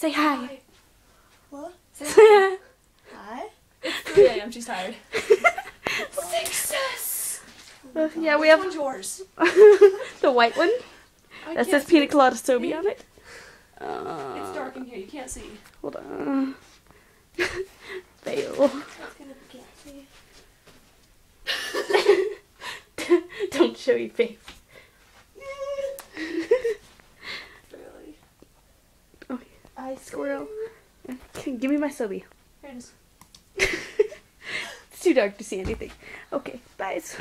Say hi. What? Say hi. Hi? It's 3 a.m. She's tired. Success! Yeah, we Which have one's yours? the white one I that can't says see Pina it. Colada Sobe on it. It's dark in here. You can't see. Hold on. Fail. That's gonna be gassy. Don't show your face. Really. Oh, I squirrel. Give me my Sobe. Here it is. It's too dark to see anything. Okay, guys.